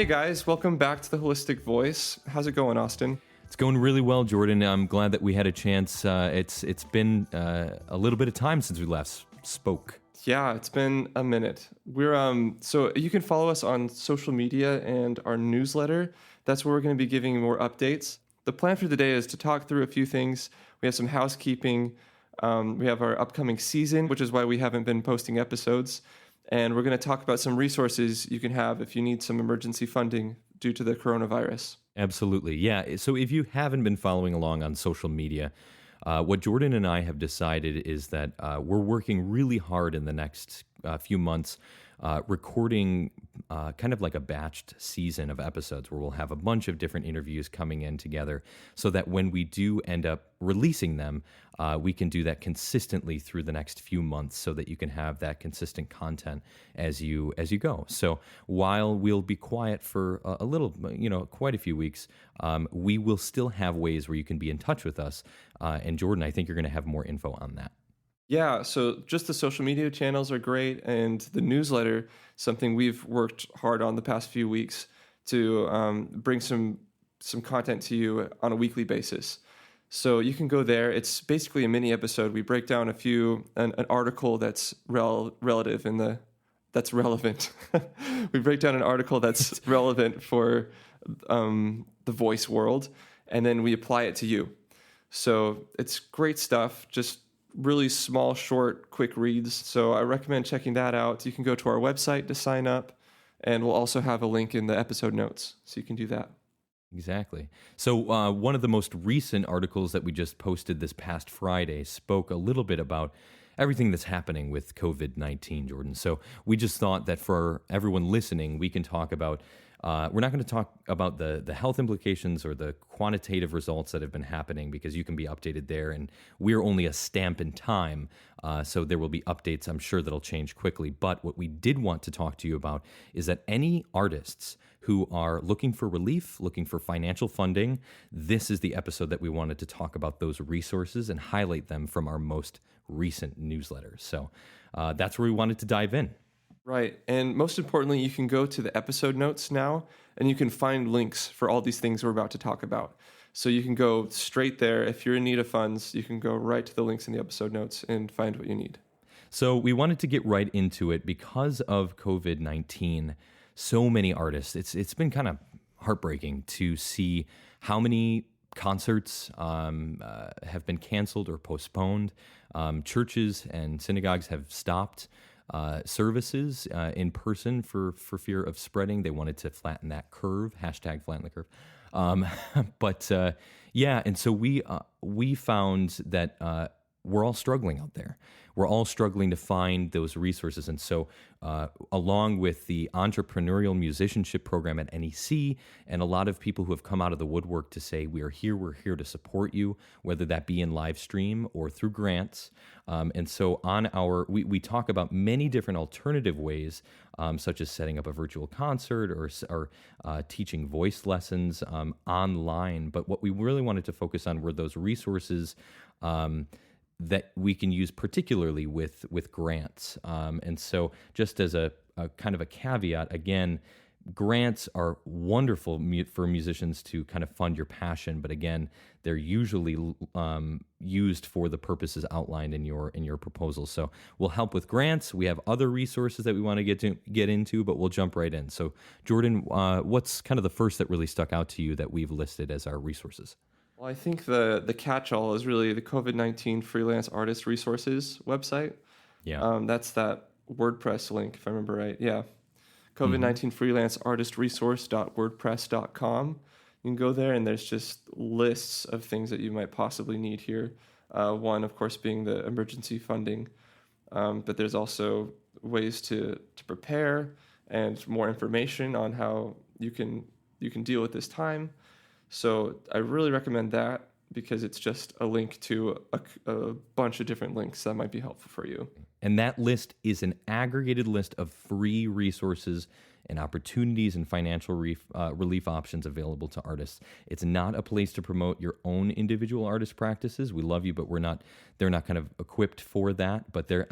Hey guys, welcome back to the Holistic Voice. How's it going, Austin? It's going really well, Jordan. I'm glad that we had a chance. It's been a little bit of time since we last spoke. Yeah, it's been a minute. So you can follow us on social media and our newsletter. That's where we're going to be giving you more updates. The plan for today is to talk through a few things. We have some housekeeping. We have our upcoming season, which is why we haven't been posting episodes. And we're going to talk about some resources you can have if you need some emergency funding due to the coronavirus. Absolutely. Yeah. So if you haven't been following along on social media, what Jordan and I have decided is that we're working really hard in the next few months, recording kind of like a batched season of episodes where we'll have a bunch of different interviews coming in together so that when we do end up releasing them, we can do that consistently through the next few months so that you can have that consistent content as you go. So while we'll be quiet for a little, quite a few weeks, we will still have ways where you can be in touch with us. And Jordan, I think you're going to have more info on that. Yeah, so just the social media channels are great, and the newsletter, something we've worked hard on the past few weeks to bring some content to you on a weekly basis. So you can go there. It's basically a mini episode. We break down an article that's that's relevant. We break down an article that's relevant for the voice world, and then we apply it to you. So it's great stuff. Just really small, short, quick reads. So I recommend checking that out. You can go to our website to sign up, and we'll also have a link in the episode notes, so you can do that. Exactly. So one of the most recent articles that we just posted this past Friday spoke a little bit about everything that's happening with COVID-19, Jordan. So we just thought that for everyone listening, we can talk about we're not going to talk about the health implications or the quantitative results that have been happening because you can be updated there, and we're only a stamp in time, so there will be updates, I'm sure, that'll change quickly. But what we did want to talk to you about is that any artists who are looking for relief, looking for financial funding, this is the episode that we wanted to talk about those resources and highlight them from our most recent newsletters. So that's where we wanted to dive in. Right. And most importantly, you can go to the episode notes now and you can find links for all these things we're about to talk about. So you can go straight there. If you're in need of funds, you can go right to the links in the episode notes and find what you need. So we wanted to get right into it because of COVID-19. So many artists, it's been kind of heartbreaking to see how many concerts have been canceled or postponed. Churches and synagogues have stopped services in person for fear of spreading. They wanted to flatten that curve, hashtag flatten the curve. And so we found that we're all struggling out there. We're all struggling to find those resources. And so along with the entrepreneurial musicianship program at NEC and a lot of people who have come out of the woodwork to say, we're here to support you, whether that be in live stream or through grants. And so we talk about many different alternative ways, such as setting up a virtual concert or teaching voice lessons online. But what we really wanted to focus on were those resources that we can use particularly with grants. And so just as a kind of a caveat, again, grants are wonderful for musicians to kind of fund your passion, but again, they're usually used for the purposes outlined in your proposal. So we'll help with grants. We have other resources that we want to get into, but we'll jump right in. So Jordan, what's kind of the first that really stuck out to you that we've listed as our resources? Well, I think the catch-all is really the COVID-19 Freelance Artist Resources website. Yeah. That's that WordPress link, if I remember right. Yeah. COVID-19 Freelance Artist Resource.wordpress.com. You can go there and there's just lists of things that you might possibly need here. One, of course, being the emergency funding. But there's also ways to prepare and more information on how you can deal with this time. So I really recommend that because it's just a link to a bunch of different links that might be helpful for you. And that list is an aggregated list of free resources and opportunities and financial relief options available to artists. It's not a place to promote your own individual artist practices. We love you, but they're not kind of equipped for that. But they're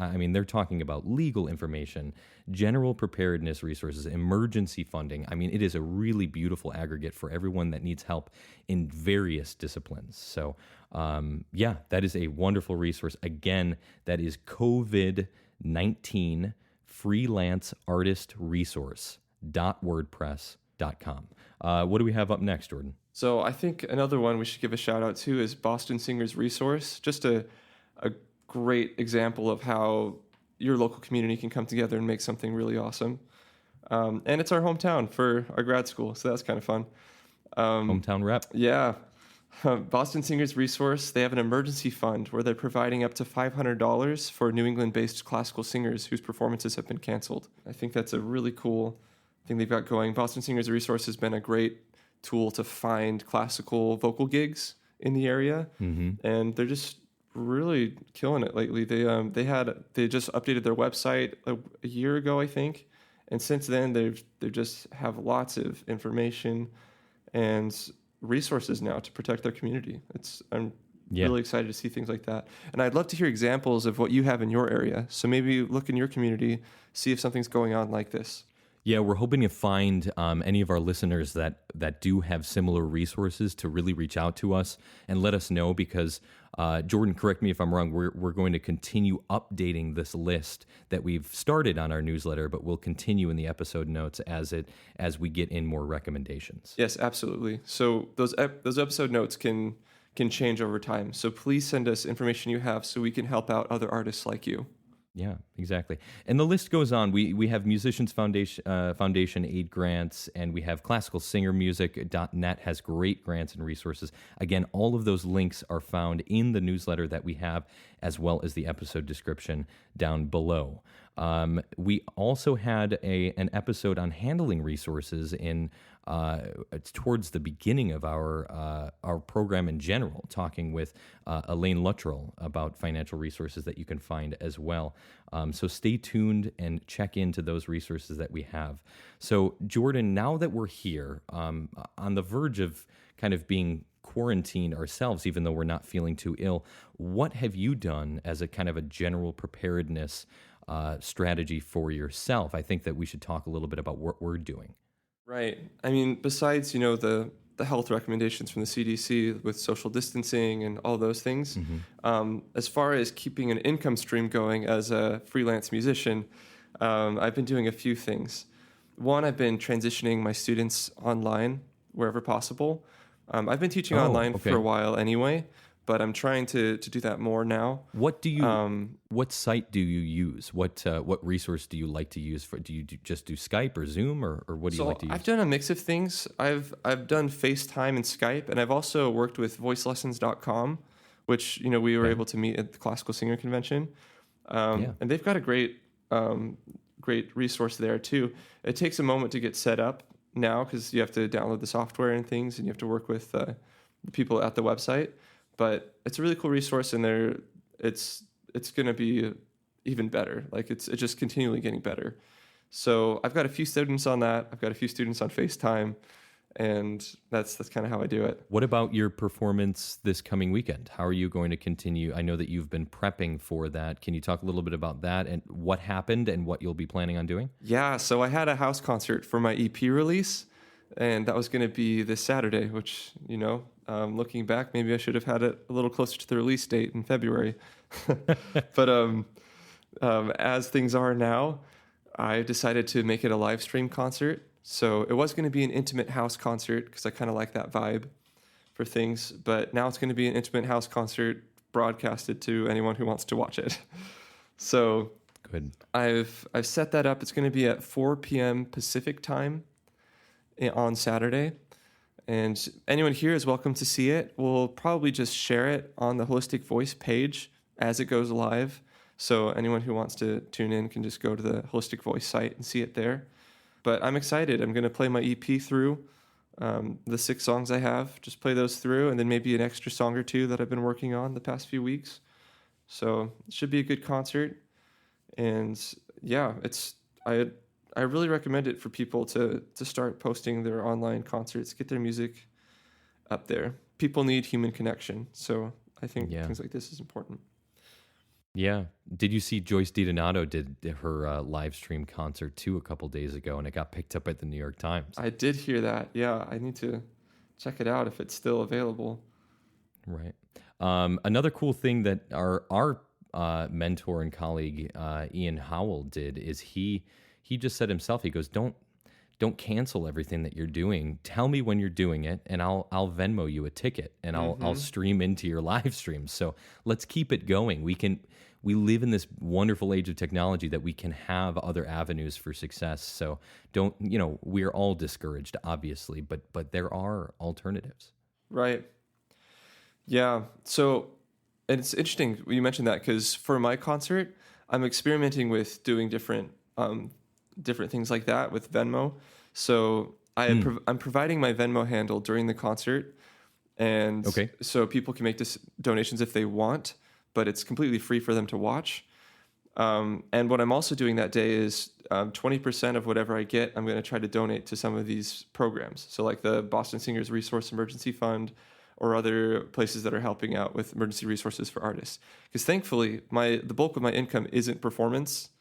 talking about legal information, general preparedness resources, emergency funding. I mean, it is a really beautiful aggregate for everyone that needs help in various disciplines. So, that is a wonderful resource. Again, that is COVID-19 Freelance Artist Resource.wordpress.com. What do we have up next, Jordan? So I think another one we should give a shout out to is Boston Singers Resource. Just a great example of how your local community can come together and make something really awesome. And it's our hometown for our grad school, so that's kind of fun. Hometown rep. Yeah. Boston Singers Resource, they have an emergency fund where they're providing up to $500 for New England-based classical singers whose performances have been canceled. I think that's a really cool thing they've got going. Boston Singers Resource has been a great tool to find classical vocal gigs in the area, and they're just really killing it lately. They just updated their website a year ago, I think, and since then they just have lots of information and resources now to protect their community. I'm really excited to see things like that. And I'd love to hear examples of what you have in your area. So maybe look in your community, see if something's going on like this. Yeah, we're hoping to find any of our listeners that do have similar resources to really reach out to us and let us know, because Jordan, correct me if I'm wrong, we're going to continue updating this list that we've started on our newsletter, but we'll continue in the episode notes as we get in more recommendations. Yes, absolutely. So those episode notes can change over time. So please send us information you have so we can help out other artists like you. Yeah, exactly. And the list goes on. We have Musicians Foundation aid grants, and we have classicalsingermusic.net has great grants and resources. Again, all of those links are found in the newsletter that we have, as well as the episode description down below. We also had an episode on handling resources towards the beginning of our program in general, talking with Elaine Luttrell about financial resources that you can find as well. So stay tuned and check into those resources that we have. So Jordan, now that we're here on the verge of kind of being quarantined ourselves, even though we're not feeling too ill, what have you done as a kind of a general preparedness strategy for yourself? I think that we should talk a little bit about what we're doing. Right. I mean, besides, the health recommendations from the CDC with social distancing and all those things, as far as keeping an income stream going as a freelance musician, I've been doing a few things. One, I've been transitioning my students online wherever possible. I've been teaching online for a while anyway, but I'm trying to do that more now. What site do you use? What resource do you like to use do you just do Skype or Zoom or what do you like to use? I've done a mix of things. I've done FaceTime and Skype, and I've also worked with voicelessons.com, which we were able to meet at the Classical Singer Convention. And they've got a great resource there too. It takes a moment to get set up now because you have to download the software and things, and you have to work with the people at the website. But it's a really cool resource, and it's going to be even better. Like it's just continually getting better. So I've got a few students on that. I've got a few students on FaceTime, and that's kind of how I do it. What about your performance this coming weekend? How are you going to continue? I know that you've been prepping for that. Can you talk a little bit about that and what happened and what you'll be planning on doing? Yeah, so I had a house concert for my EP release, and that was going to be this Saturday, which, looking back, maybe I should have had it a little closer to the release date in February. But as things are now, I decided to make it a live stream concert. So it was going to be an intimate house concert because I kind of like that vibe for things. But now it's going to be an intimate house concert broadcasted to anyone who wants to watch it. So good. I've set that up. It's going to be at 4 p.m. Pacific time on Saturday. And anyone here is welcome to see it. We'll probably just share it on the Holistic Voice page as it goes live. So anyone who wants to tune in can just go to the Holistic Voice site and see it there. But I'm excited. I'm going to play my EP through, the 6 songs I have. Just play those through, and then maybe an extra song or 2 that I've been working on the past few weeks. So it should be a good concert. And yeah, I really recommend it for people to start posting their online concerts, get their music up there. People need human connection, so I think Yeah. things like this is important. Yeah. Did you see Joyce DiDonato did her live stream concert too a couple days ago, and it got picked up at the New York Times? I did hear that. Yeah, I need to check it out if it's still available. Right. Another cool thing that our mentor and colleague Ian Howell did is he just said himself, he goes, don't cancel everything that you're doing. Tell me when you're doing it, and I'll Venmo you a ticket, and I'll stream into your live stream. So let's keep it going. We live in this wonderful age of technology that we can have other avenues for success. So don't, we're all discouraged, obviously, but there are alternatives. Right. Yeah. So, and it's interesting you mentioned that, because for my concert, I'm experimenting with doing different things like that with Venmo. So I'm providing my Venmo handle during the concert, and so people can make donations if they want, but it's completely free for them to watch. And what I'm also doing that day is 20% of whatever I get, I'm going to try to donate to some of these programs. So like the Boston Singers Resource Emergency Fund, or other places that are helping out with emergency resources for artists. Because thankfully, the bulk of my income isn't performance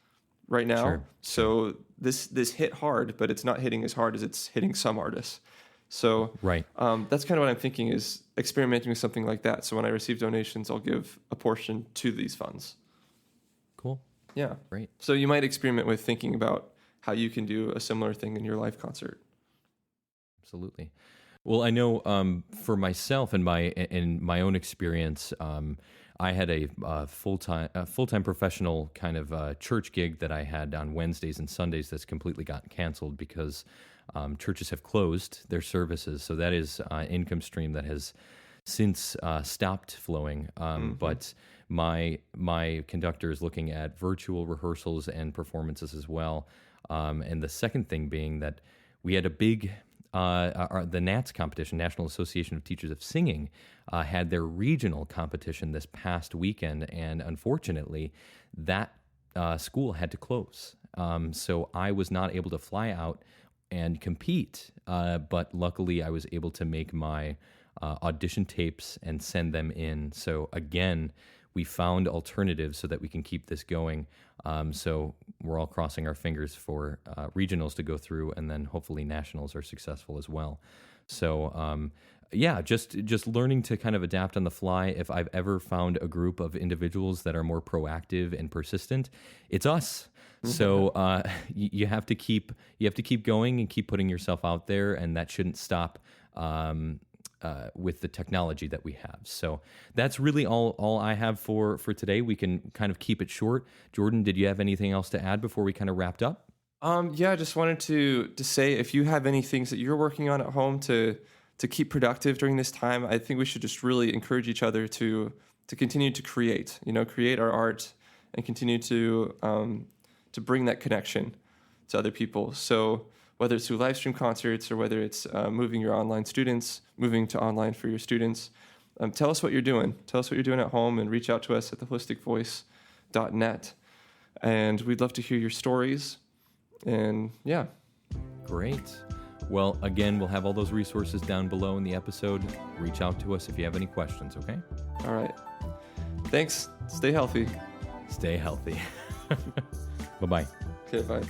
right now. Sure. So this hit hard, but it's not hitting as hard as it's hitting some artists. So Right. That's kind of what I'm thinking, is experimenting with something like that. So when I receive donations, I'll give a portion to these funds. Cool. Yeah. Great. So you might experiment with thinking about how you can do a similar thing in your live concert. Absolutely. Well, I know for myself and in my own experience, I had a full-time professional kind of church gig that I had on Wednesdays and Sundays that's completely gotten canceled because churches have closed their services. So that is an income stream that has since stopped flowing. But my conductor is looking at virtual rehearsals and performances as well. And the second thing being that we had a big the NATS competition, National Association of Teachers of Singing, had their regional competition this past weekend, and unfortunately, that school had to close. So I was not able to fly out and compete, but luckily I was able to make my audition tapes and send them in. So again, we found alternatives so that we can keep this going. So we're all crossing our fingers for regionals to go through, and then hopefully nationals are successful as well. So just learning to kind of adapt on the fly. If I've ever found a group of individuals that are more proactive and persistent, it's us. So you have to keep going and keep putting yourself out there, and that shouldn't stop. With the technology that we have. So that's really all I have for today. We can kind of keep it short. Jordan, did you have anything else to add before we kind of wrapped up? Yeah, I just wanted to say, if you have any things that you're working on at home to keep productive during this time, I think we should just really encourage each other to continue to create our art, and continue to bring that connection to other people. So whether it's through live stream concerts, or whether it's moving to online for your students, tell us what you're doing. Tell us what you're doing at home, and reach out to us at theholisticvoice.net. And we'd love to hear your stories. And yeah. Great. Well, again, we'll have all those resources down below in the episode. Reach out to us if you have any questions, okay? All right. Thanks. Stay healthy. Stay healthy. Bye-bye. Okay, bye.